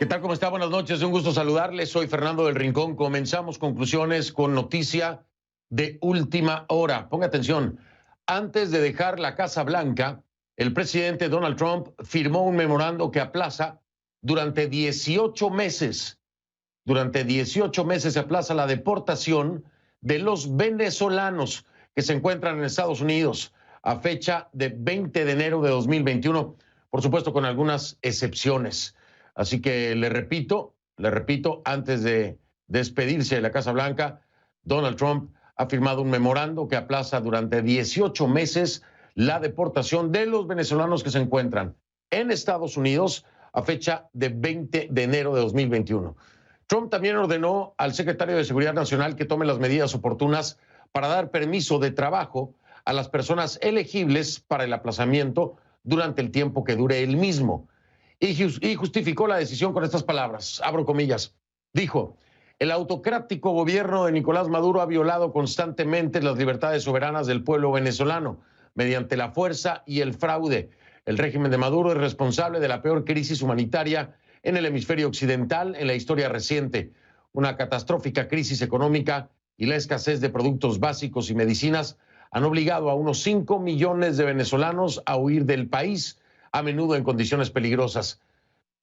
¿Qué tal? ¿Cómo está? Buenas noches. Un gusto saludarles. Soy Fernando del Rincón. Comenzamos conclusiones con noticia de última hora. Ponga atención. Antes de dejar la Casa Blanca, el presidente Donald Trump firmó un memorando que aplaza durante 18 meses. Durante 18 meses se aplaza la deportación de los venezolanos que se encuentran en Estados Unidos a fecha de 20 de enero de 2021, por supuesto con algunas excepciones. Así que le repito, antes de despedirse de la Casa Blanca, Donald Trump ha firmado un memorando que aplaza durante 18 meses la deportación de los venezolanos que se encuentran en Estados Unidos a fecha de 20 de enero de 2021. Trump también ordenó al secretario de Seguridad Nacional que tome las medidas oportunas para dar permiso de trabajo a las personas elegibles para el aplazamiento durante el tiempo que dure el mismo. Y justificó la decisión con estas palabras, abro comillas, dijo: el autocrático gobierno de Nicolás Maduro ha violado constantemente las libertades soberanas del pueblo venezolano mediante la fuerza y el fraude. El régimen de Maduro es responsable de la peor crisis humanitaria en el hemisferio occidental en la historia reciente, una catastrófica crisis económica y la escasez de productos básicos y medicinas han obligado a unos 5 millones de venezolanos a huir del país, a menudo en condiciones peligrosas.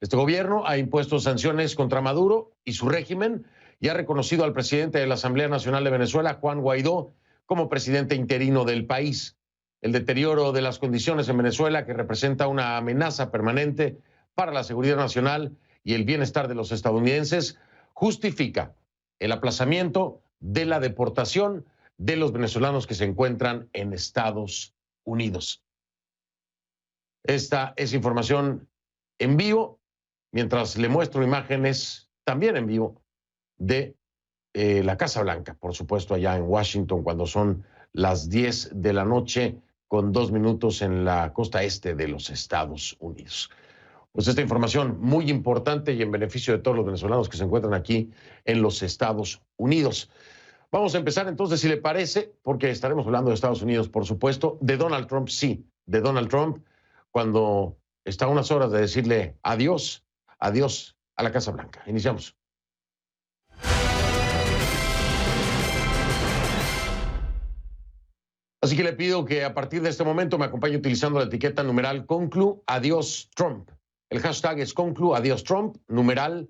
Este gobierno ha impuesto sanciones contra Maduro y su régimen y ha reconocido al presidente de la Asamblea Nacional de Venezuela, Juan Guaidó, como presidente interino del país. El deterioro de las condiciones en Venezuela, que representa una amenaza permanente para la seguridad nacional y el bienestar de los estadounidenses, justifica el aplazamiento de la deportación de los venezolanos que se encuentran en Estados Unidos. Esta es información en vivo, mientras le muestro imágenes también en vivo de la Casa Blanca, por supuesto, allá en Washington, cuando son las 10 de la noche con 2 minutos en la costa este de los Estados Unidos. Pues esta información muy importante y en beneficio de todos los venezolanos que se encuentran aquí en los Estados Unidos. Vamos a empezar entonces, si le parece, porque estaremos hablando de Estados Unidos, por supuesto, de Donald Trump, sí, de Donald Trump, cuando está a unas horas de decirle adiós a la Casa Blanca. Iniciamos. Así que le pido que a partir de este momento me acompañe utilizando la etiqueta numeral Conclu Adiós Trump. El hashtag es Conclu Adiós Trump, numeral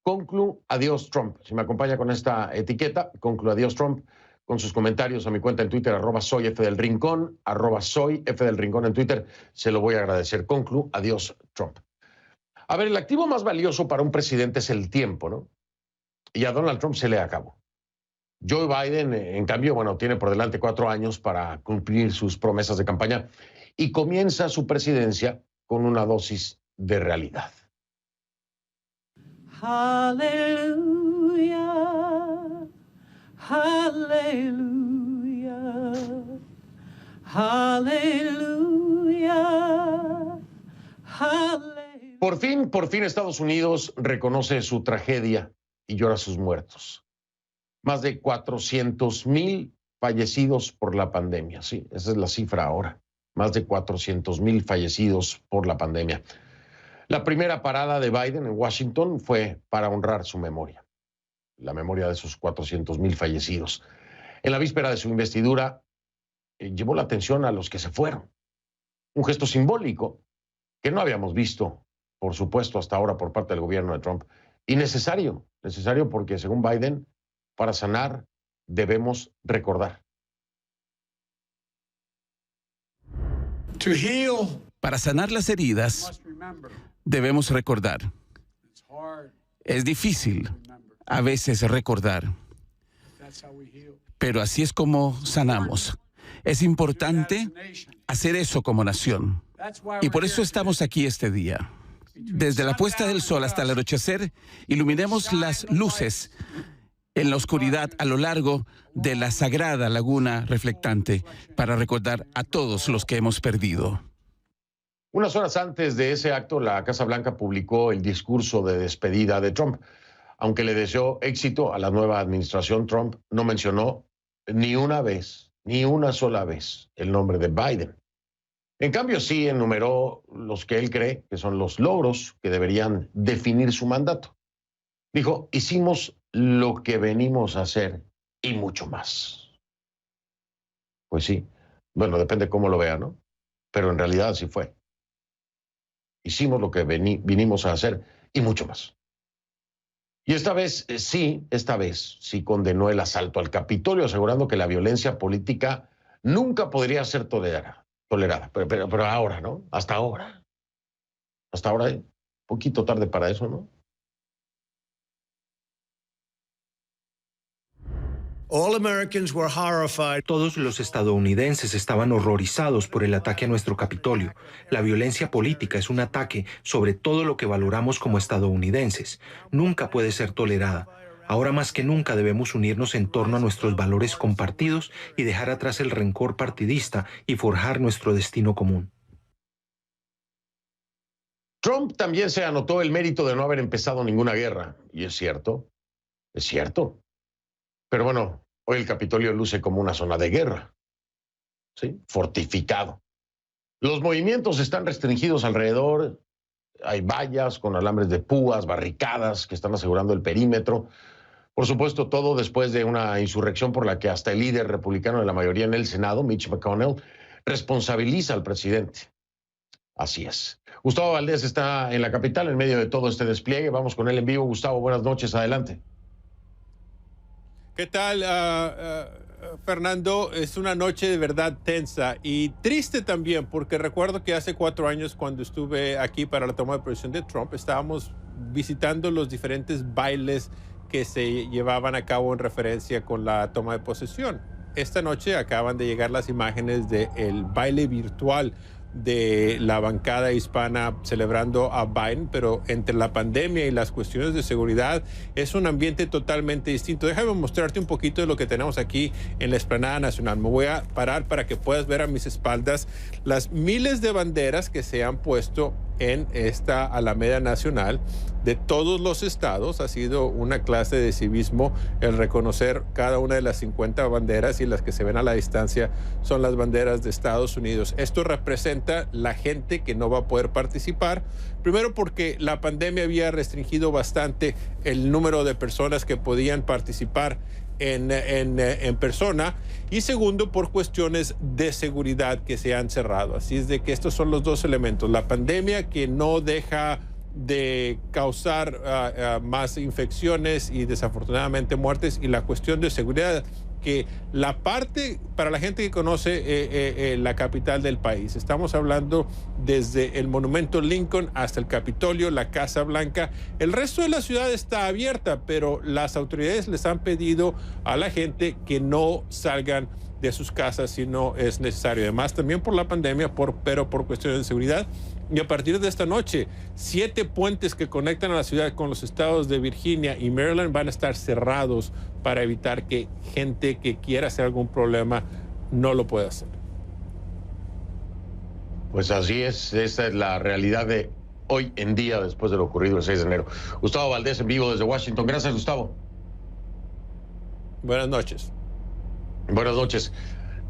Conclu Adiós Trump. Si me acompaña con esta etiqueta, Conclu Adiós Trump, con sus comentarios a mi cuenta en Twitter, @soyfdelrincón, @soyfdelrincón en Twitter, se lo voy a agradecer. Conclu Adiós Trump. A ver, el activo más valioso para un presidente es el tiempo, ¿no? Y a Donald Trump se le acabó. Joe Biden, en cambio, bueno, tiene por delante 4 años para cumplir sus promesas de campaña y comienza su presidencia con una dosis de realidad. Hallelujah, hallelujah, hallelujah, hallelujah. Por fin Estados Unidos reconoce su tragedia y llora a sus muertos. Más de 400,000 fallecidos por la pandemia. Sí, esa es la cifra ahora. Más de 400,000 fallecidos por la pandemia. La primera parada de Biden en Washington fue para honrar su memoria, la memoria de esos 400,000 fallecidos. En la víspera de su investidura, llevó la atención a los que se fueron. Un gesto simbólico que no habíamos visto, por supuesto, hasta ahora por parte del gobierno de Trump. Y necesario porque, según Biden, para sanar debemos recordar. Para sanar las heridas, debemos recordar. Es difícil a veces recordar, pero así es como sanamos. Es importante hacer eso como nación. Y por eso estamos aquí este día. Desde la puesta del sol hasta el anochecer, iluminemos las luces en la oscuridad a lo largo de la sagrada laguna reflectante para recordar a todos los que hemos perdido. Unas horas antes de ese acto, la Casa Blanca publicó el discurso de despedida de Trump. Aunque le deseó éxito a la nueva administración, Trump no mencionó ni una sola vez, el nombre de Biden. En cambio, sí enumeró los que él cree que son los logros que deberían definir su mandato. Dijo, hicimos lo que venimos a hacer y mucho más. Pues sí, bueno, depende cómo lo vea, ¿no? Pero en realidad así fue. Hicimos lo que vinimos a hacer y mucho más. Y esta vez sí condenó el asalto al Capitolio, asegurando que la violencia política nunca podría ser tolerada. Pero ahora, ¿no? Hasta ahora, un poquito tarde para eso, ¿no? Todos los estadounidenses estaban horrorizados por el ataque a nuestro Capitolio. La violencia política es un ataque sobre todo lo que valoramos como estadounidenses. Nunca puede ser tolerada. Ahora más que nunca debemos unirnos en torno a nuestros valores compartidos y dejar atrás el rencor partidista y forjar nuestro destino común. Trump también se anotó el mérito de no haber empezado ninguna guerra. Y es cierto. Pero bueno, hoy el Capitolio luce como una zona de guerra, ¿sí? Fortificado. Los movimientos están restringidos alrededor, hay vallas con alambres de púas, barricadas que están asegurando el perímetro. Por supuesto, todo después de una insurrección por la que hasta el líder republicano de la mayoría en el Senado, Mitch McConnell, responsabiliza al presidente. Así es. Gustavo Valdés está en la capital en medio de todo este despliegue. Vamos con él en vivo. Gustavo, buenas noches, adelante. ¿Qué tal, Fernando? Es una noche de verdad tensa y triste también, porque recuerdo que hace 4 años, cuando estuve aquí para la toma de posesión de Trump, estábamos visitando los diferentes bailes que se llevaban a cabo en referencia con la toma de posesión. Esta noche acaban de llegar las imágenes del baile virtual de la bancada hispana celebrando a Biden, pero entre la pandemia y las cuestiones de seguridad es un ambiente totalmente distinto. Déjame mostrarte un poquito de lo que tenemos aquí en la Explanada Nacional. Me voy a parar para que puedas ver a mis espaldas las miles de banderas que se han puesto en esta Alameda Nacional de todos los estados. Ha sido una clase de civismo el reconocer cada una de las 50 banderas, y las que se ven a la distancia son las banderas de Estados Unidos. Esto representa la gente que no va a poder participar, primero porque la pandemia había restringido bastante el número de personas que podían participar en persona, y segundo por cuestiones de seguridad que se han cerrado. Así es de que estos son los dos elementos: la pandemia, que no deja de causar más infecciones y desafortunadamente muertes, y la cuestión de seguridad, que la parte, para la gente que conoce la capital del país, estamos hablando desde el Monumento Lincoln hasta el Capitolio, la Casa Blanca. El resto de la ciudad está abierta, pero las autoridades les han pedido a la gente que no salgan de sus casas si no es necesario. Además, también por la pandemia, pero por cuestiones de seguridad. Y a partir de esta noche, 7 puentes que conectan a la ciudad con los estados de Virginia y Maryland van a estar cerrados para evitar que gente que quiera hacer algún problema no lo pueda hacer. Pues así es, esta es la realidad de hoy en día, después de lo ocurrido el 6 de enero. Gustavo Valdés en vivo desde Washington. Gracias, Gustavo. Buenas noches. Buenas noches.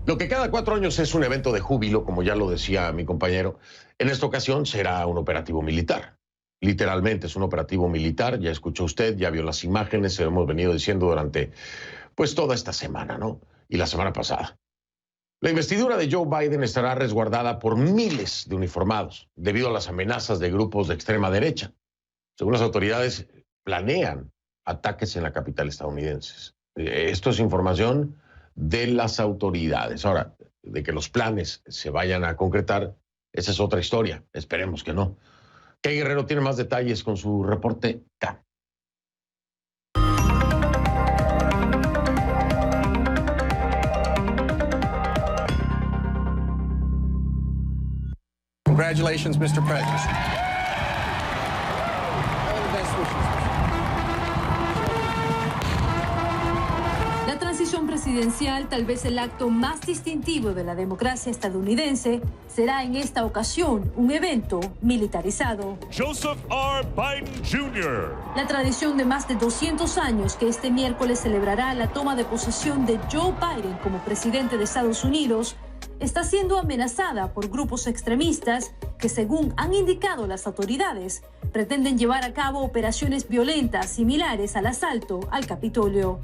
Lo que cada 4 años es un evento de júbilo, como ya lo decía mi compañero, en esta ocasión será un operativo militar. Literalmente es un operativo militar. Ya escuchó usted, ya vio las imágenes, se lo hemos venido diciendo durante pues toda esta semana, ¿no? Y la semana pasada. La investidura de Joe Biden estará resguardada por miles de uniformados debido a las amenazas de grupos de extrema derecha. Según las autoridades, planean ataques en la capital estadounidense. Esto es información de las autoridades. Ahora, de que los planes se vayan a concretar, esa es otra historia. Esperemos que no. Kay Guerrero tiene más detalles con su reporte K. Congratulations, Mr. President. La transición presidencial, tal vez el acto más distintivo de la democracia estadounidense, será en esta ocasión un evento militarizado. Joseph R. Biden Jr. La tradición de más de 200 años que este miércoles celebrará la toma de posesión de Joe Biden como presidente de Estados Unidos está siendo amenazada por grupos extremistas que, según han indicado las autoridades, pretenden llevar a cabo operaciones violentas similares al asalto al Capitolio.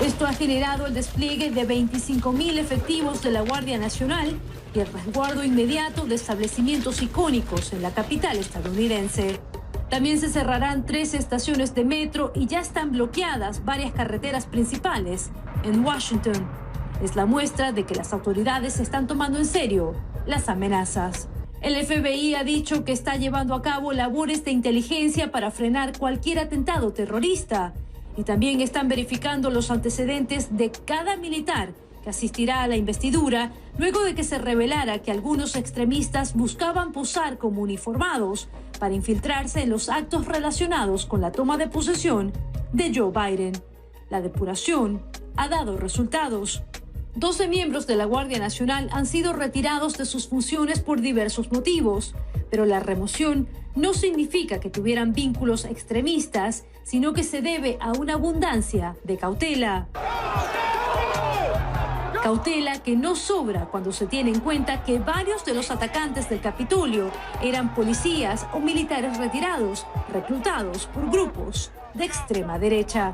Esto ha generado el despliegue de 25.000 efectivos de la Guardia Nacional y el resguardo inmediato de establecimientos icónicos en la capital estadounidense. También se cerrarán 13 estaciones de metro y ya están bloqueadas varias carreteras principales en Washington. Es la muestra de que las autoridades están tomando en serio las amenazas. El FBI ha dicho que está llevando a cabo labores de inteligencia para frenar cualquier atentado terrorista y también están verificando los antecedentes de cada militar que asistirá a la investidura luego de que se revelara que algunos extremistas buscaban posar como uniformados para infiltrarse en los actos relacionados con la toma de posesión de Joe Biden. La depuración ha dado resultados. 12 miembros de la Guardia Nacional han sido retirados de sus funciones por diversos motivos, pero la remoción no significa que tuvieran vínculos extremistas, sino que se debe a una abundancia de cautela. Cautela que no sobra cuando se tiene en cuenta que varios de los atacantes del Capitolio eran policías o militares retirados, reclutados por grupos de extrema derecha.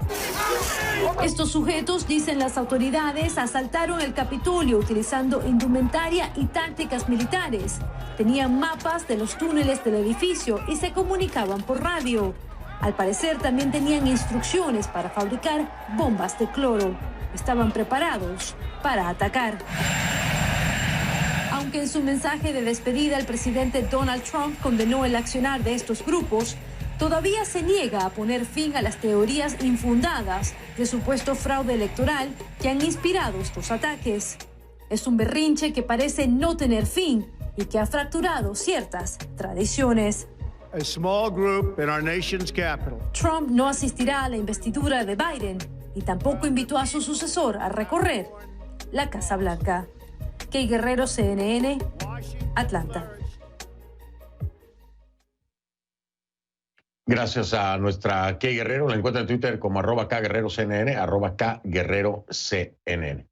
Estos sujetos, dicen las autoridades, asaltaron el Capitolio utilizando indumentaria y tácticas militares. Tenían mapas de los túneles del edificio y se comunicaban por radio. Al parecer también tenían instrucciones para fabricar bombas de cloro. Estaban preparados para atacar. Aunque en su mensaje de despedida el presidente Donald Trump condenó el accionar de estos grupos, todavía se niega a poner fin a las teorías infundadas de supuesto fraude electoral que han inspirado estos ataques. Es un berrinche que parece no tener fin y que ha fracturado ciertas tradiciones. A small group in our nation's capital. Trump no asistirá a la investidura de Biden y tampoco invitó a su sucesor a recorrer la Casa Blanca. Kay Guerrero, CNN, Atlanta. Gracias a nuestra Kay Guerrero. La encuentra en Twitter como @KGuerreroCNN, @KGuerreroCNN.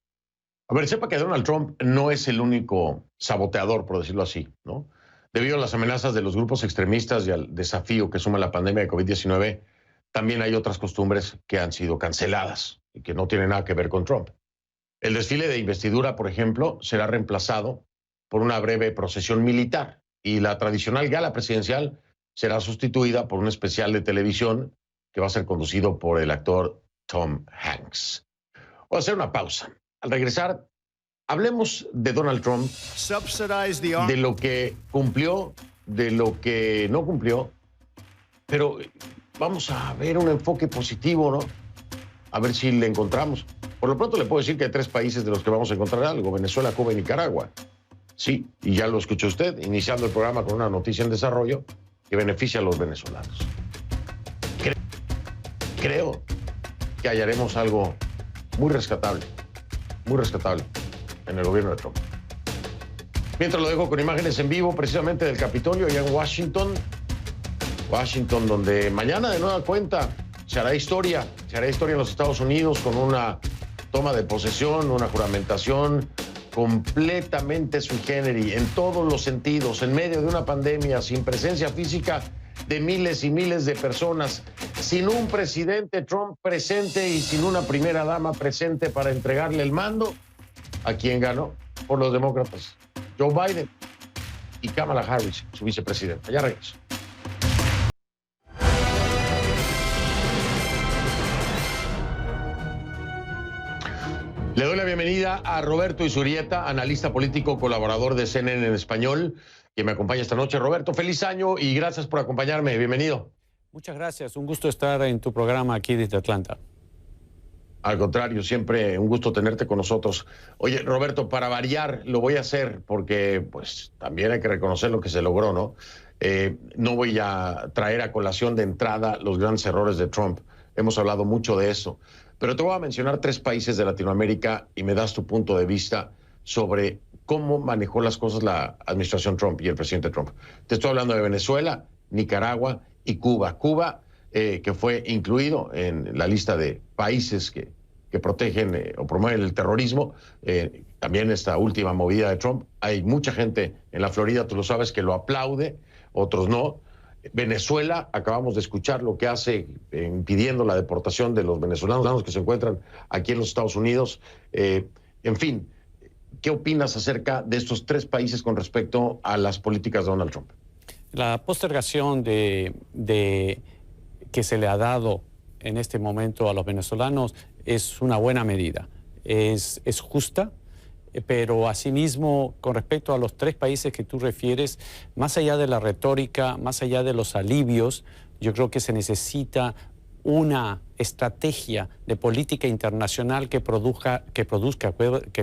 A ver, sepa que Donald Trump no es el único saboteador, por decirlo así, ¿no? Debido a las amenazas de los grupos extremistas y al desafío que suma la pandemia de COVID-19, también hay otras costumbres que han sido canceladas y que no tienen nada que ver con Trump. El desfile de investidura, por ejemplo, será reemplazado por una breve procesión militar y la tradicional gala presidencial será sustituida por un especial de televisión que va a ser conducido por el actor Tom Hanks. Voy a hacer una pausa. Al regresar, hablemos de Donald Trump, de lo que cumplió, de lo que no cumplió, pero vamos a ver un enfoque positivo, ¿no? A ver si le encontramos. Por lo pronto le puedo decir que hay 3 países de los que vamos a encontrar algo: Venezuela, Cuba y Nicaragua. Sí, y ya lo escuchó usted, iniciando el programa con una noticia en desarrollo que beneficia a los venezolanos. Creo que hallaremos algo muy rescatable en el gobierno de Trump. Mientras lo dejo con imágenes en vivo precisamente del Capitolio allá en Washington, donde mañana de nueva cuenta se hará historia en los Estados Unidos con una toma de posesión, una juramentación completamente sui generis, en todos los sentidos, en medio de una pandemia, sin presencia física de miles y miles de personas, sin un presidente Trump presente y sin una primera dama presente para entregarle el mando. ¿A quién ganó? Por los demócratas, Joe Biden y Kamala Harris, su vicepresidenta. Ya regreso. Le doy la bienvenida a Roberto Izurieta, analista político, colaborador de CNN en español, que me acompaña esta noche. Roberto, feliz año y gracias por acompañarme. Bienvenido. Muchas gracias. Un gusto estar en tu programa aquí desde Atlanta. Al contrario, siempre un gusto tenerte con nosotros. Oye, Roberto, para variar, lo voy a hacer porque pues también hay que reconocer lo que se logró, ¿no? No voy a traer a colación de entrada los grandes errores de Trump. Hemos hablado mucho de eso. Pero te voy a mencionar 3 países de Latinoamérica y me das tu punto de vista sobre cómo manejó las cosas la administración Trump y el presidente Trump. Te estoy hablando de Venezuela, Nicaragua y Cuba. Cuba, que fue incluido en la lista de países que que protegen o promueven el terrorismo. También esta última movida de Trump, hay mucha gente en la Florida, tú lo sabes, que lo aplaude, otros no. Venezuela, acabamos de escuchar lo que hace impidiendo la deportación de los venezolanos que se encuentran aquí en los Estados Unidos. En fin, ¿qué opinas acerca de estos tres países con respecto a las políticas de Donald Trump? La postergación que se le ha dado en este momento a los venezolanos es una buena medida, es justa, pero asimismo, con respecto a los tres países que tú refieres, más allá de la retórica, más allá de los alivios, yo creo que se necesita una estrategia de política internacional que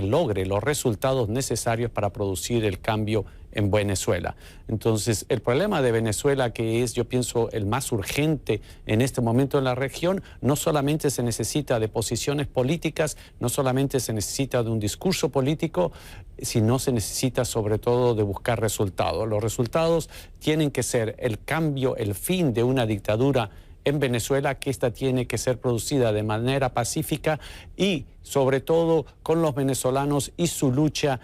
logre los resultados necesarios para producir el cambio en Venezuela. Entonces, el problema de Venezuela, que es, yo pienso, el más urgente en este momento en la región, no solamente se necesita de posiciones políticas, no solamente se necesita de un discurso político, sino se necesita sobre todo de buscar resultados. Los resultados tienen que ser el cambio, el fin de una dictadura en Venezuela, que esta tiene que ser producida de manera pacífica y sobre todo con los venezolanos y su lucha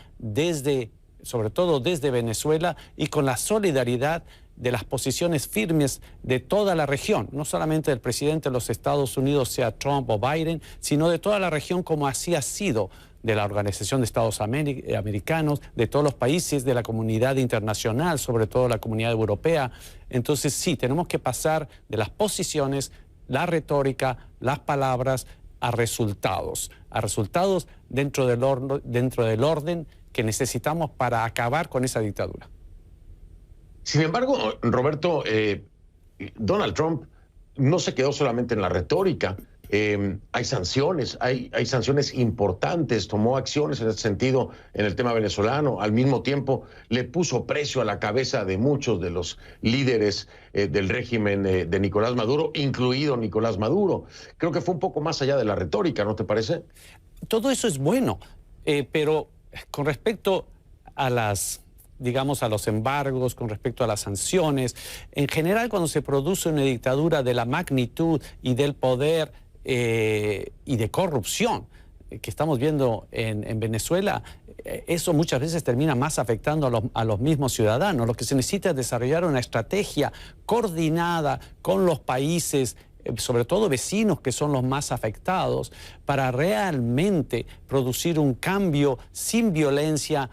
sobre todo desde Venezuela y con la solidaridad de las posiciones firmes de toda la región, no solamente del presidente de los Estados Unidos, sea Trump o Biden, sino de toda la región como así ha sido, de la Organización de Estados Americanos, de todos los países de la comunidad internacional, sobre todo la comunidad europea. Entonces sí, tenemos que pasar de las posiciones, la retórica, las palabras, a resultados dentro del orden que necesitamos para acabar con esa dictadura. Sin embargo, Roberto, Donald Trump no se quedó solamente en la retórica. Hay sanciones importantes, tomó acciones en ese sentido en el tema venezolano. Al mismo tiempo, le puso precio a la cabeza de muchos de los líderes del régimen de Nicolás Maduro, incluido Nicolás Maduro. Creo que fue un poco más allá de la retórica, ¿no te parece? Todo eso es bueno, pero con respecto a a los embargos, con respecto a las sanciones, en general cuando se produce una dictadura de la magnitud y del poder y de corrupción que estamos viendo en Venezuela, eso muchas veces termina más afectando a los mismos ciudadanos. Lo que se necesita es desarrollar una estrategia coordinada con los países, sobre todo vecinos que son los más afectados, para realmente producir un cambio sin violencia,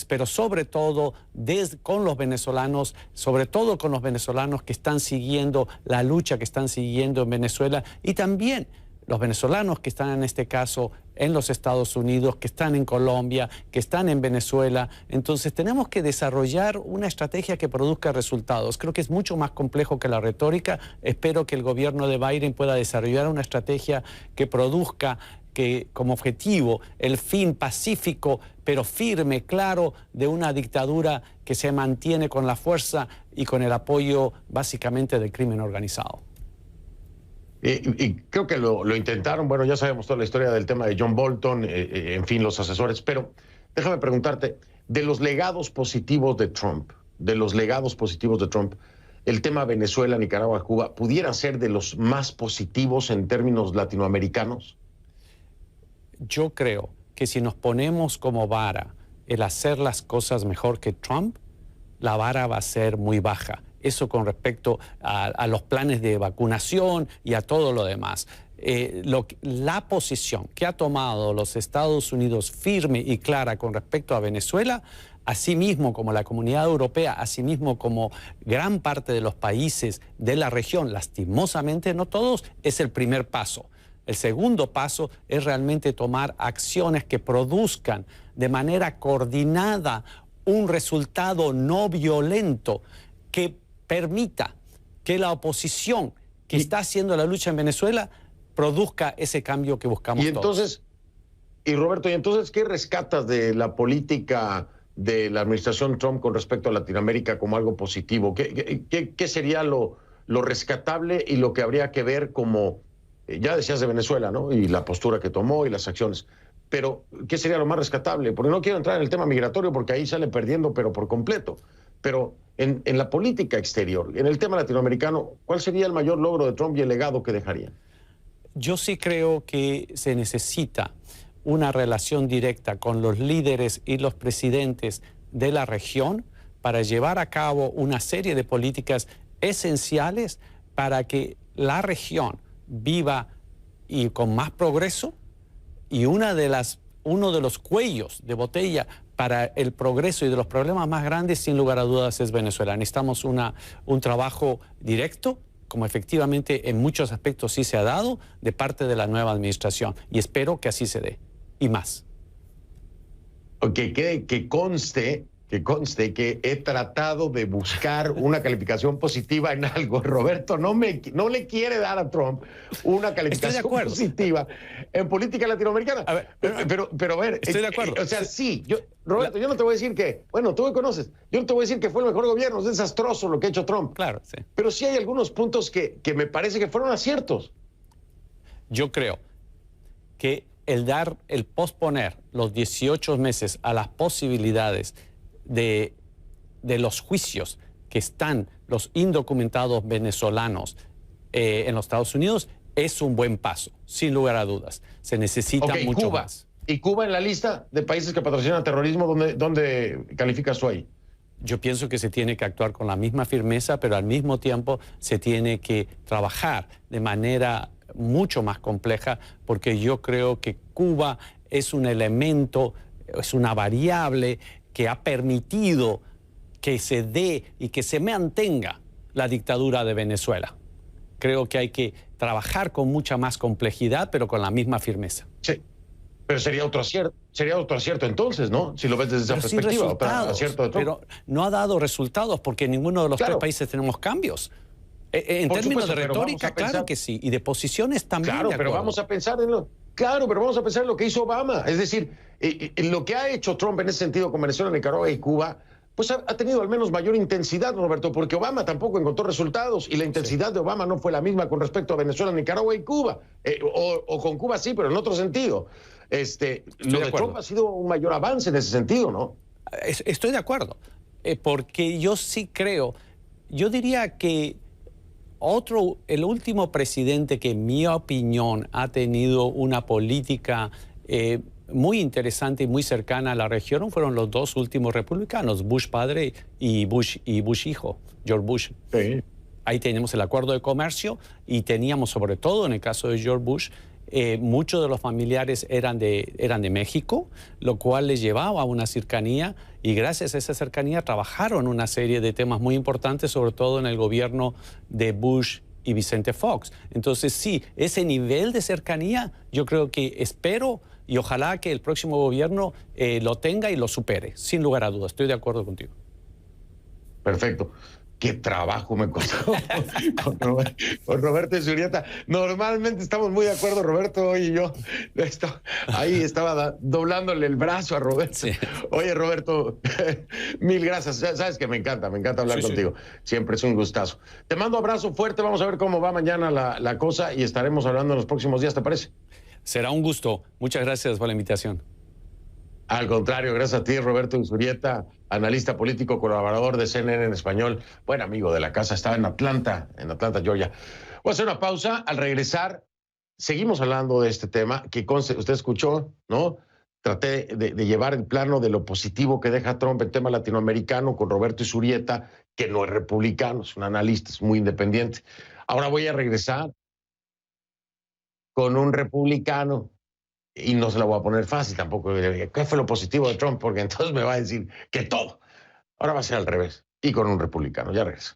pero sobre todo con los venezolanos, sobre todo con los venezolanos que están siguiendo la lucha que están siguiendo en Venezuela, y también los venezolanos que están en este caso en los Estados Unidos, que están en Colombia, que están en Venezuela. Entonces tenemos que desarrollar una estrategia que produzca resultados. Creo que es mucho más complejo que la retórica. Espero que el gobierno de Biden pueda desarrollar una estrategia que produzca como objetivo el fin pacífico, pero firme, claro, de una dictadura que se mantiene con la fuerza y con el apoyo básicamente del crimen organizado. Y creo que lo intentaron. Bueno, ya sabemos toda la historia del tema de John Bolton, en fin, los asesores, pero déjame preguntarte, de los legados positivos de Trump, el tema Venezuela, Nicaragua, Cuba, ¿pudiera ser de los más positivos en términos latinoamericanos? Yo creo que si nos ponemos como vara el hacer las cosas mejor que Trump, la vara va a ser muy baja. Eso con respecto a los planes de vacunación y a todo lo demás. La posición que ha tomado los Estados Unidos firme y clara con respecto a Venezuela, asimismo como la comunidad europea, asimismo como gran parte de los países de la región, lastimosamente no todos, es el primer paso. El segundo paso es realmente tomar acciones que produzcan de manera coordinada un resultado no violento que permita que la oposición que está haciendo la lucha en Venezuela produzca ese cambio que buscamos todos. Roberto, ¿y entonces qué rescatas de la política de la administración Trump con respecto a Latinoamérica como algo positivo? ¿Qué sería lo rescatable y lo que habría que ver como, ya decías de Venezuela, ¿no? Y la postura que tomó y las acciones. Pero, ¿qué sería lo más rescatable? Porque no quiero entrar en el tema migratorio porque ahí sale perdiendo, pero por completo. Pero en la política exterior, en el tema latinoamericano, ¿cuál sería el mayor logro de Trump y el legado que dejaría? Yo sí creo que se necesita una relación directa con los líderes y los presidentes de la región para llevar a cabo una serie de políticas esenciales para que la región viva y con más progreso, y uno de los cuellos de botella para el progreso y de los problemas más grandes, sin lugar a dudas, es Venezuela. Necesitamos un trabajo directo, como efectivamente en muchos aspectos sí se ha dado, de parte de la nueva administración, y espero que así se dé, y más. Que conste que he tratado de buscar una calificación positiva en algo. Roberto no le quiere dar a Trump una calificación positiva en política latinoamericana. A ver, pero a ver, estoy de acuerdo. O sea, sí, Roberto, yo no te voy a decir que, bueno, tú me conoces, yo no te voy a decir que fue el mejor gobierno, es desastroso lo que ha hecho Trump. Claro, sí. Pero sí hay algunos puntos que me parece que fueron aciertos. Yo creo que el posponer los 18 meses a las posibilidades de los juicios que están los indocumentados venezolanos en los Estados Unidos es un buen paso, sin lugar a dudas. Se necesita mucho Cuba. más. ¿Y Cuba en la lista de países que patrocinan terrorismo, dónde calificas tú ahí? Yo pienso que se tiene que actuar con la misma firmeza, pero al mismo tiempo se tiene que trabajar de manera mucho más compleja, porque yo creo que Cuba es un elemento, es una variable que ha permitido que se dé y que se mantenga la dictadura de Venezuela. Creo que hay que trabajar con mucha más complejidad, pero con la misma firmeza. Sí, pero sería otro acierto entonces, ¿no? Si lo ves desde esa perspectiva, otro acierto de Trump. Pero no ha dado resultados porque en ninguno de los tres países tenemos cambios. En términos de retórica, claro que sí, y de posiciones también. Claro, pero vamos a pensar en lo que hizo Obama. Es decir, lo que ha hecho Trump en ese sentido con Venezuela, Nicaragua y Cuba, pues ha tenido al menos mayor intensidad, Roberto, porque Obama tampoco encontró resultados y la intensidad de Obama no fue la misma con respecto a Venezuela, Nicaragua y Cuba. O con Cuba sí, pero en otro sentido. Lo de Trump ha sido un mayor avance en ese sentido, ¿no? Estoy de acuerdo, porque yo sí creo, yo diría que el último presidente que en mi opinión ha tenido una política muy interesante y muy cercana a la región fueron los dos últimos republicanos, Bush padre y Bush hijo, George Bush. Sí. Ahí tenemos el acuerdo de comercio y teníamos, sobre todo en el caso de George Bush, muchos de los familiares eran de México, lo cual les llevaba a una cercanía, y gracias a esa cercanía trabajaron una serie de temas muy importantes, sobre todo en el gobierno de Bush y Vicente Fox. Entonces sí, ese nivel de cercanía yo creo que espero y ojalá que el próximo gobierno lo tenga y lo supere, sin lugar a dudas. Estoy de acuerdo contigo. Perfecto. Qué trabajo me costó con Roberto y Zurieta. Normalmente estamos muy de acuerdo, Roberto y yo. Ahí estaba doblándole el brazo a Roberto. Sí. Oye, Roberto, mil gracias. Sabes que me encanta hablar contigo. Siempre es un gustazo. Te mando abrazo fuerte. Vamos a ver cómo va mañana la cosa y estaremos hablando en los próximos días, ¿te parece? Será un gusto. Muchas gracias por la invitación. Al contrario, gracias a ti, Roberto Zurieta, analista político, colaborador de CNN en español, buen amigo de la casa, estaba en Atlanta, Georgia. Voy a hacer una pausa. Al regresar, seguimos hablando de este tema, que usted escuchó, ¿no? Traté de llevar el plano de lo positivo que deja Trump en tema latinoamericano con Roberto Zurieta, que no es republicano, es un analista, es muy independiente. Ahora voy a regresar con un republicano. Y no se la voy a poner fácil tampoco. ¿Qué fue lo positivo de Trump? Porque entonces me va a decir que todo. Ahora va a ser al revés. Y con un republicano. Ya regreso.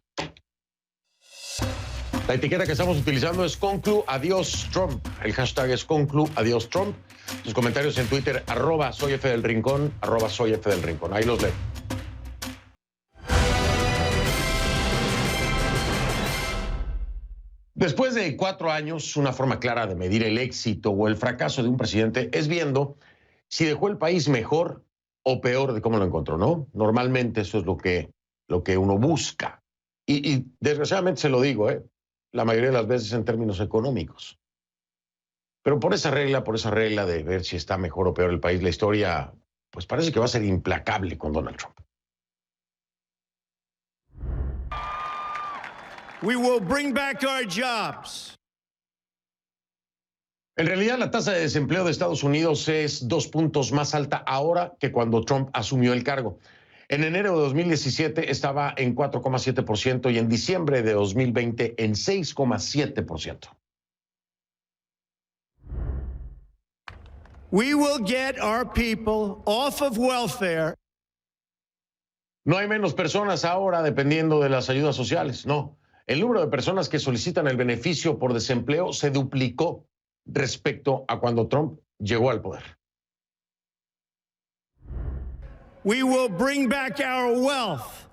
La etiqueta que estamos utilizando es Conclu Adiós Trump. El hashtag es Conclu Adiós Trump. Sus comentarios en Twitter, @soyfdelrincón, @soyfdelrincón. Ahí los leo. Después de 4 años, una forma clara de medir el éxito o el fracaso de un presidente es viendo si dejó el país mejor o peor de cómo lo encontró, ¿no? Normalmente eso es lo que uno busca. Y desgraciadamente se lo digo, la mayoría de las veces en términos económicos. Pero por esa regla de ver si está mejor o peor el país, la historia, pues parece que va a ser implacable con Donald Trump. We will bring back our jobs. En realidad, la tasa de desempleo de Estados Unidos es 2 puntos más alta ahora que cuando Trump asumió el cargo. En enero de 2017 estaba en 4,7% y en diciembre de 2020 en 6,7%. We will get our people off of welfare. No hay menos personas ahora dependiendo de las ayudas sociales, no. El número de personas que solicitan el beneficio por desempleo se duplicó respecto a cuando Trump llegó al poder. We will bring back our wealth.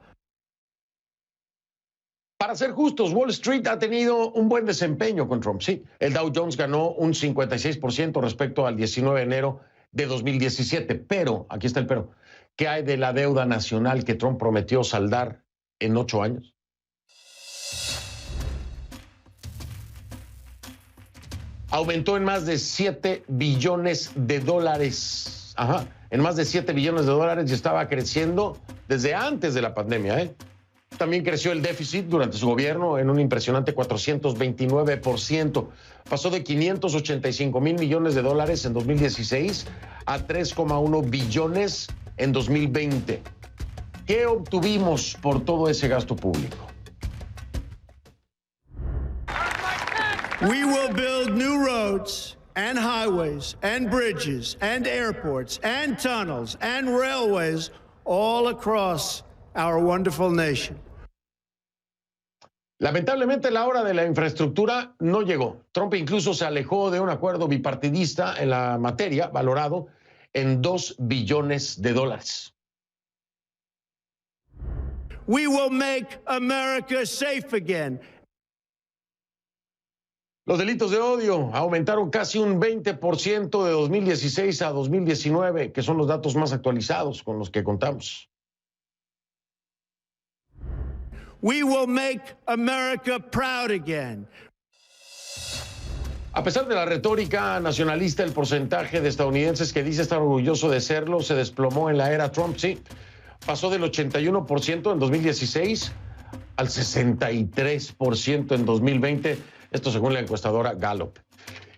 Para ser justos, Wall Street ha tenido un buen desempeño con Trump, sí. El Dow Jones ganó un 56% respecto al 19 de enero de 2017. Pero, aquí está el pero, ¿qué hay de la deuda nacional que Trump prometió saldar en 8 años? Aumentó en más de 7 billones de dólares. Ajá, en más de 7 billones de dólares y estaba creciendo desde antes de la pandemia, También creció el déficit durante su gobierno en un impresionante 429%. Pasó de 585 mil millones de dólares en 2016 a 3,1 billones en 2020. ¿Qué obtuvimos por todo ese gasto público? We will build new roads and highways and bridges and airports and tunnels and railways all across our wonderful nation. Lamentablemente, la hora de la infraestructura no llegó. Trump incluso se alejó de un acuerdo bipartidista en la materia, valorado en 2 billones de dólares. We will make America safe again. Los delitos de odio aumentaron casi un 20% de 2016 a 2019, que son los datos más actualizados con los que contamos. We will make America proud again. A pesar de la retórica nacionalista, el porcentaje de estadounidenses que dice estar orgulloso de serlo se desplomó en la era Trump, sí. Pasó del 81% en 2016 al 63% en 2020, esto según la encuestadora Gallup.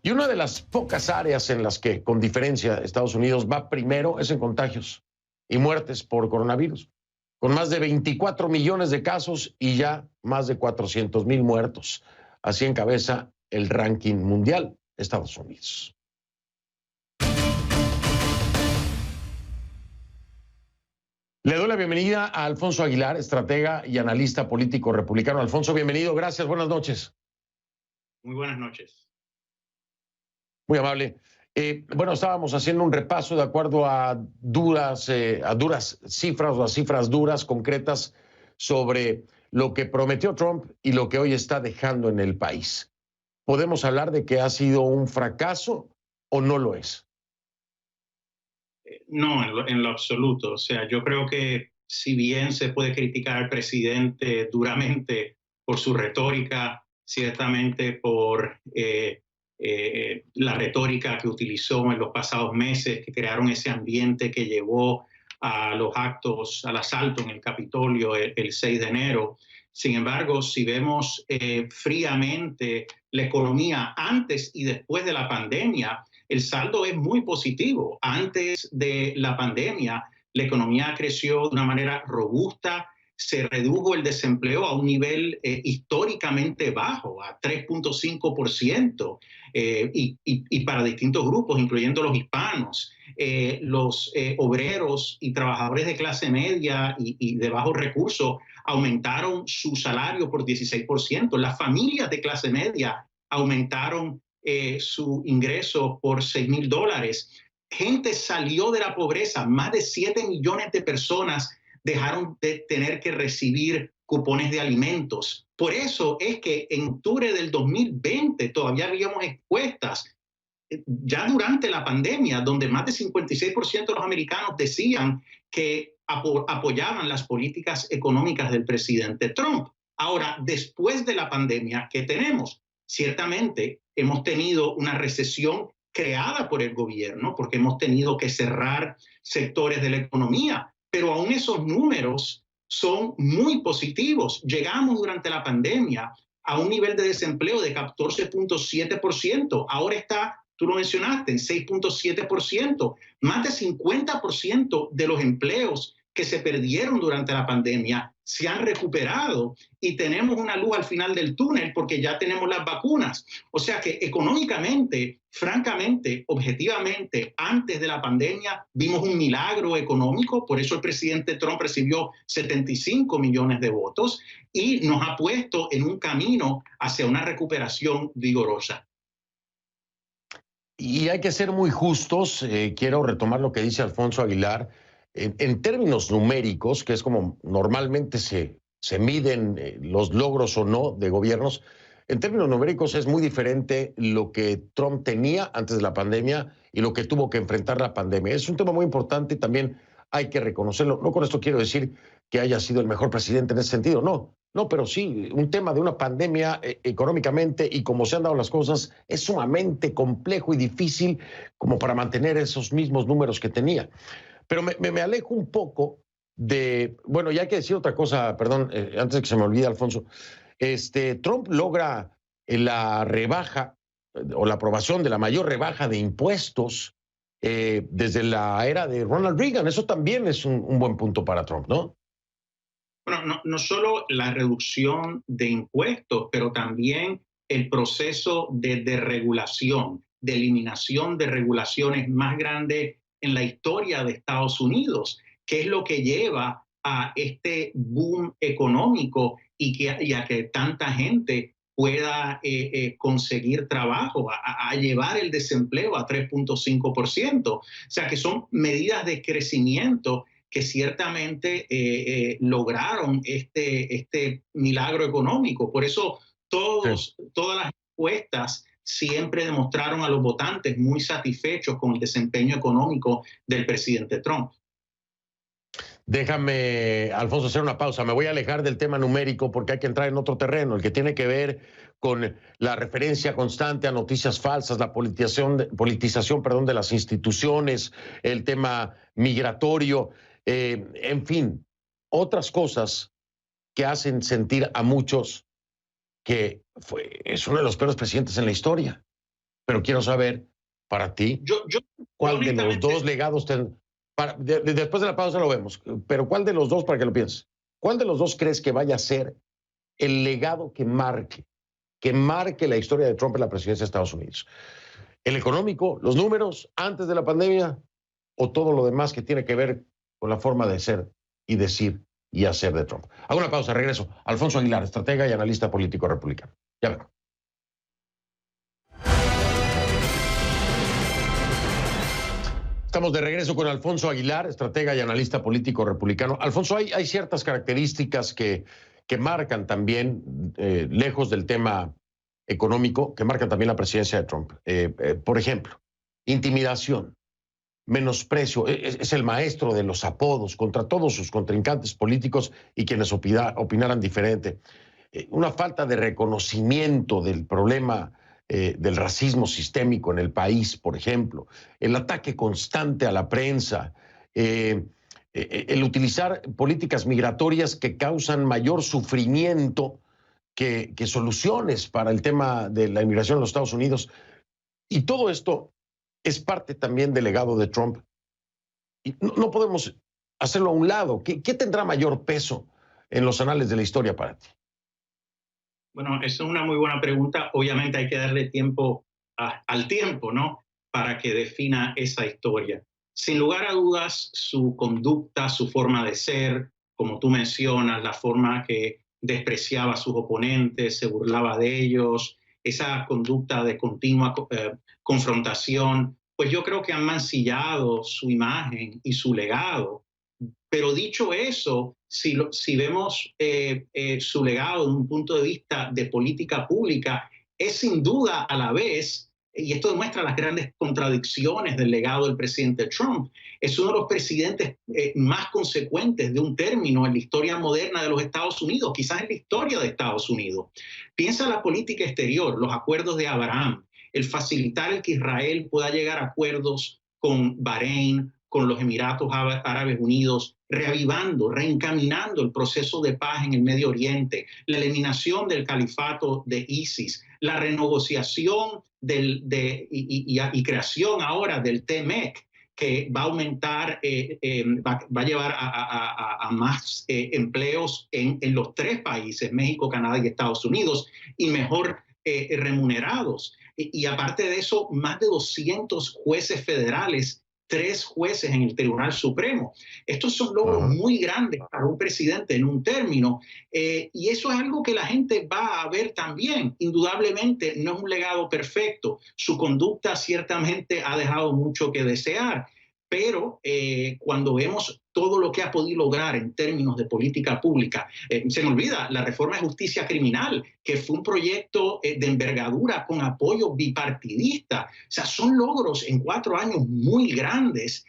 Y una de las pocas áreas en las que, con diferencia, Estados Unidos va primero es en contagios y muertes por coronavirus, con más de 24 millones de casos y ya más de 400,000 muertos. Así encabeza el ranking mundial Estados Unidos. Le doy la bienvenida a Alfonso Aguilar, estratega y analista político republicano. Alfonso, bienvenido. Gracias. Buenas noches. Muy buenas noches. Muy amable. Bueno, estábamos haciendo un repaso de acuerdo a duras cifras o a cifras duras, concretas, sobre lo que prometió Trump y lo que hoy está dejando en el país. ¿Podemos hablar de que ha sido un fracaso o no lo es? No, en lo absoluto. O sea, yo creo que si bien se puede criticar al presidente duramente por su retórica, ciertamente por la retórica que utilizó en los pasados meses, que crearon ese ambiente que llevó a los actos, al asalto en el Capitolio el 6 de enero. Sin embargo, si vemos fríamente la economía antes y después de la pandemia, el saldo es muy positivo. Antes de la pandemia, la economía creció de una manera robusta, se redujo el desempleo a un nivel históricamente bajo, a 3.5%, y para distintos grupos, incluyendo los hispanos, los obreros y trabajadores de clase media y de bajos recursos aumentaron su salario por 16%. Las familias de clase media aumentaron su ingreso por $6,000. Gente salió de la pobreza, más de 7 millones de personas dejaron de tener que recibir cupones de alimentos. Por eso es que en octubre del 2020 todavía habíamos encuestas, ya durante la pandemia, donde más de 56% de los americanos decían que apoyaban las políticas económicas del presidente Trump. Ahora, después de la pandemia, ¿qué tenemos? Ciertamente hemos tenido una recesión creada por el gobierno, porque hemos tenido que cerrar sectores de la economía, pero aún esos números son muy positivos. Llegamos durante la pandemia a un nivel de desempleo de 14.7%. Ahora está tú lo mencionaste, en 6.7%. Más de 50% de los empleos que se perdieron durante la pandemia se han recuperado y tenemos una luz al final del túnel porque ya tenemos las vacunas. O sea que económicamente, francamente, objetivamente, antes de la pandemia vimos un milagro económico, por eso el presidente Trump recibió 75 millones de votos y nos ha puesto en un camino hacia una recuperación vigorosa. Y hay que ser muy justos, quiero retomar lo que dice Alfonso Aguilar. En términos numéricos, que es como normalmente se miden los logros o no de gobiernos, en términos numéricos es muy diferente lo que Trump tenía antes de la pandemia y lo que tuvo que enfrentar la pandemia. Es un tema muy importante y también hay que reconocerlo. No con esto quiero decir que haya sido el mejor presidente en ese sentido, no, pero sí, un tema de una pandemia económicamente y como se han dado las cosas, es sumamente complejo y difícil como para mantener esos mismos números que tenía. Pero me alejo un poco de... Bueno, ya hay que decir otra cosa, perdón, antes de que se me olvide, Alfonso. Trump logra la rebaja o la aprobación de la mayor rebaja de impuestos desde la era de Ronald Reagan. Eso también es un buen punto para Trump, ¿no? Bueno, no solo la reducción de impuestos, pero también el proceso de desregulación, de eliminación de regulaciones más grande en la historia de Estados Unidos, que es lo que lleva a este boom económico y a que tanta gente pueda conseguir trabajo, a llevar el desempleo a 3.5%. O sea que son medidas de crecimiento que ciertamente lograron este milagro económico. Por eso todas las encuestas siempre demostraron a los votantes muy satisfechos con el desempeño económico del presidente Trump. Déjame, Alfonso, hacer una pausa. Me voy a alejar del tema numérico porque hay que entrar en otro terreno, el que tiene que ver con la referencia constante a noticias falsas, la politización de las instituciones, el tema migratorio, en fin, otras cosas que hacen sentir a muchos que es uno de los peores presidentes en la historia. Pero quiero saber, para ti, ¿cuál de los dos legados después de la pausa lo vemos, pero ¿cuál de los dos, para que lo pienses, cuál de los dos crees que vaya a ser el legado que marque la historia de Trump en la presidencia de Estados Unidos? ¿El económico, los números antes de la pandemia o todo lo demás que tiene que ver con la forma de ser y decir y hacer de Trump? Hago una pausa, regreso. Alfonso Aguilar, estratega y analista político republicano. Ya vengo. Estamos de regreso con Alfonso Aguilar, estratega y analista político republicano. Alfonso, hay ciertas características que marcan también, lejos del tema económico, que marcan también la presidencia de Trump. Por ejemplo, intimidación, menosprecio, es el maestro de los apodos contra todos sus contrincantes políticos y quienes opinaran diferente. Una falta de reconocimiento del problema del racismo sistémico en el país, por ejemplo, el ataque constante a la prensa, el utilizar políticas migratorias que causan mayor sufrimiento que soluciones para el tema de la inmigración en los Estados Unidos. Y todo esto es parte también del legado de Trump. Y no podemos hacerlo a un lado. ¿Qué tendrá mayor peso en los anales de la historia para ti? Bueno, esa es una muy buena pregunta. Obviamente hay que darle tiempo al tiempo, ¿no? Para que defina esa historia. Sin lugar a dudas, su conducta, su forma de ser, como tú mencionas, la forma que despreciaba a sus oponentes, se burlaba de ellos, esa conducta de continua confrontación, pues yo creo que han mancillado su imagen y su legado. Pero dicho eso, si vemos su legado desde un punto de vista de política pública, es sin duda a la vez, y esto demuestra las grandes contradicciones del legado del presidente Trump, es uno de los presidentes más consecuentes de un término en la historia moderna de los Estados Unidos, quizás en la historia de Estados Unidos. Piensa en la política exterior, los acuerdos de Abraham, el facilitar el que Israel pueda llegar a acuerdos con Bahrein, con los Emiratos Árabes Unidos, reavivando, reencaminando el proceso de paz en el Medio Oriente, la eliminación del califato de ISIS, la renegociación y creación ahora del TMEC, que va a aumentar, va a llevar a más empleos en los 3 países, México, Canadá y Estados Unidos, y mejor remunerados. Y aparte de eso, más de 200 jueces federales, 3 jueces en el Tribunal Supremo. Estos son logros muy grandes para un presidente en un término, y eso es algo que la gente va a ver también. Indudablemente no es un legado perfecto. Su conducta ciertamente ha dejado mucho que desear, pero cuando vemos todo lo que ha podido lograr en términos de política pública, se me olvida la reforma de justicia criminal, que fue un proyecto de envergadura con apoyo bipartidista. O sea, son logros en 4 años muy grandes.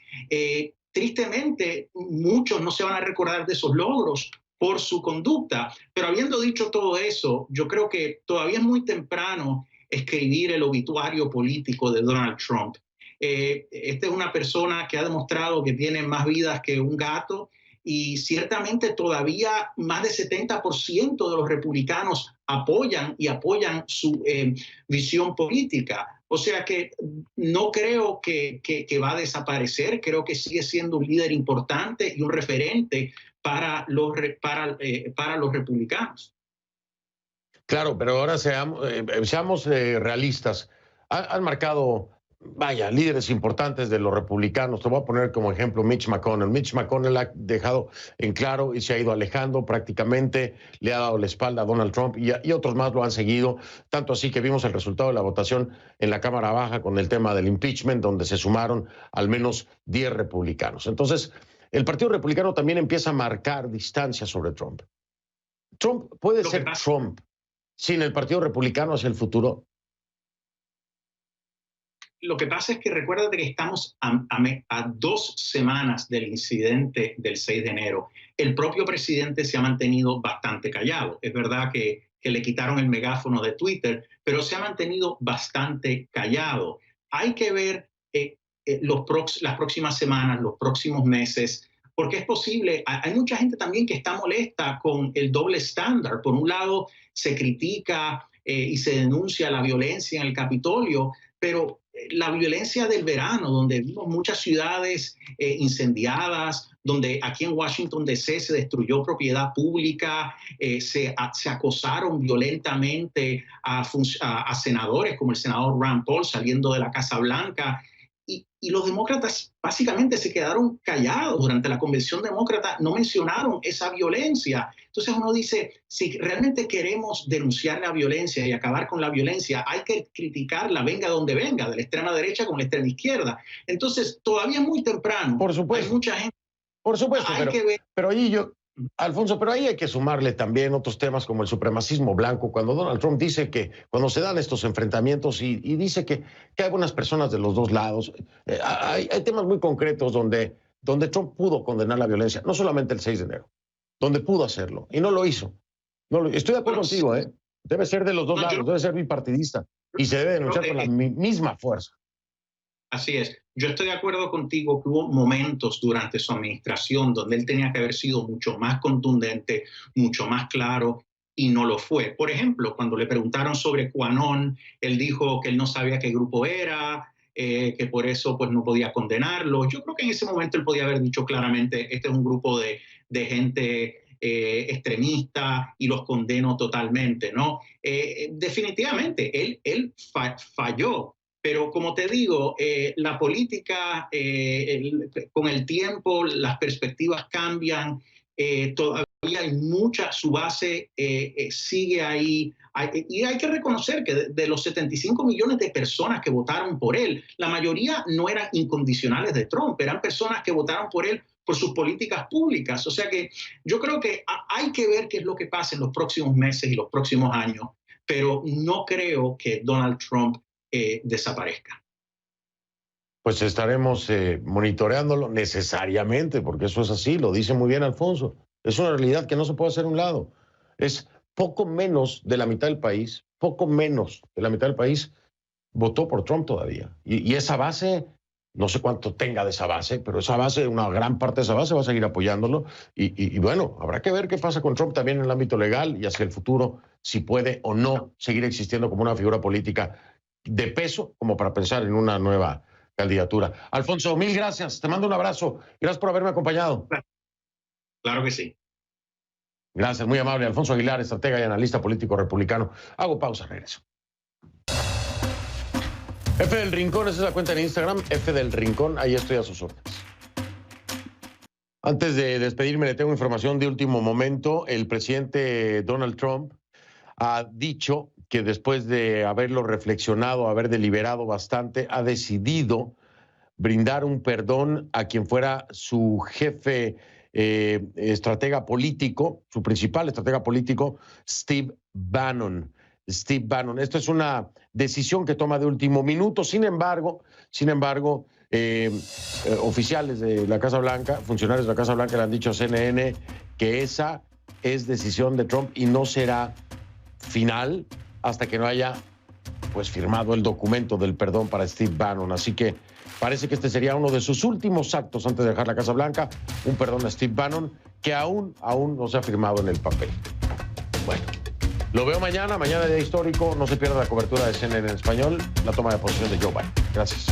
Tristemente, muchos no se van a recordar de esos logros por su conducta, pero habiendo dicho todo eso, yo creo que todavía es muy temprano escribir el obituario político de Donald Trump. Esta es una persona que ha demostrado que tiene más vidas que un gato, y ciertamente todavía más del 70% de los republicanos apoyan su visión política. O sea que no creo que va a desaparecer. Creo que sigue siendo un líder importante y un referente para los republicanos. Claro, pero ahora seamos realistas. Han marcado, vaya, líderes importantes de los republicanos. Te voy a poner como ejemplo Mitch McConnell. Mitch McConnell ha dejado en claro y se ha ido alejando prácticamente, le ha dado la espalda a Donald Trump, y otros más lo han seguido, tanto así que vimos el resultado de la votación en la Cámara Baja con el tema del impeachment, donde se sumaron al menos 10 republicanos. Entonces, el Partido Republicano también empieza a marcar distancia sobre Trump. Trump puede ser Trump sin el Partido Republicano hacia el futuro. Lo que pasa es que recuérdate que estamos a 2 semanas del incidente del 6 de enero. El propio presidente se ha mantenido bastante callado. Es verdad que le quitaron el megáfono de Twitter, pero se ha mantenido bastante callado. Hay que ver las próximas semanas, los próximos meses, porque es posible. Hay mucha gente también que está molesta con el doble estándar. Por un lado, se critica y se denuncia la violencia en el Capitolio, pero la violencia del verano, donde vimos muchas ciudades incendiadas, donde aquí en Washington DC se destruyó propiedad pública, se acosaron violentamente a senadores como el senador Rand Paul saliendo de la Casa Blanca, y los demócratas básicamente se quedaron callados durante la convención demócrata, no mencionaron esa violencia. Entonces uno dice, si realmente queremos denunciar la violencia y acabar con la violencia, hay que criticarla, venga donde venga, de la extrema derecha como la extrema izquierda. Entonces todavía es muy temprano. Por supuesto. Hay mucha gente. Por supuesto, pero ahí Alfonso, pero ahí hay que sumarle también otros temas como el supremacismo blanco. Cuando Donald Trump dice que cuando se dan estos enfrentamientos y dice que hay buenas personas de los dos lados, hay temas muy concretos donde Trump pudo condenar la violencia, no solamente el 6 de enero, donde pudo hacerlo, y no lo hizo. Estoy de acuerdo contigo, debe ser de los dos lados, debe ser bipartidista, y se debe denunciar con la misma fuerza. Así es. Yo estoy de acuerdo contigo que hubo momentos durante su administración donde él tenía que haber sido mucho más contundente, mucho más claro, y no lo fue. Por ejemplo, cuando le preguntaron sobre QAnon, él dijo que él no sabía qué grupo era, que por eso pues, no podía condenarlo. Yo creo que en ese momento él podía haber dicho claramente, este es un grupo de gente extremista y los condeno totalmente, ¿no? Definitivamente, él falló. Pero como te digo, la política, con el tiempo, las perspectivas cambian, todavía hay su base sigue ahí. Y hay que reconocer que de los 75 millones de personas que votaron por él, la mayoría no eran incondicionales de Trump, eran personas que votaron por él por sus políticas públicas. O sea que yo creo que hay que ver qué es lo que pasa en los próximos meses y los próximos años, pero no creo que Donald Trump desaparezca. Pues estaremos monitoreándolo necesariamente, porque eso es así, lo dice muy bien Alfonso. Es una realidad que no se puede hacer a un lado. Es poco menos de la mitad del país, votó por Trump todavía. Y esa base No sé cuánto tenga de esa base, pero esa base, una gran parte de esa base va a seguir apoyándolo. Y bueno, habrá que ver qué pasa con Trump también en el ámbito legal y hacia el futuro, si puede o no seguir existiendo como una figura política de peso, como para pensar en una nueva candidatura. Alfonso, mil gracias. Te mando un abrazo. Gracias por haberme acompañado. Claro que sí. Gracias, muy amable. Alfonso Aguilar, estratega y analista político republicano. Hago pausa, regreso. F del Rincón, esa es la cuenta en Instagram, F del Rincón, ahí estoy a sus órdenes. Antes de despedirme, le tengo información de último momento. El presidente Donald Trump ha dicho que después de haberlo reflexionado, haber deliberado bastante, ha decidido brindar un perdón a quien fuera su jefe estratega político, su principal estratega político, Steve Bannon. Steve Bannon. Esto es una decisión que toma de último minuto. Sin embargo, oficiales de la Casa Blanca, funcionarios de la Casa Blanca le han dicho a CNN que esa es decisión de Trump y no será final hasta que no haya pues firmado el documento del perdón para Steve Bannon. Así que parece que este sería uno de sus últimos actos antes de dejar la Casa Blanca, un perdón a Steve Bannon que aún no se ha firmado en el papel. Bueno. Lo veo mañana día histórico. No se pierda la cobertura de CNN en español, la toma de posición de Joe Biden. Gracias.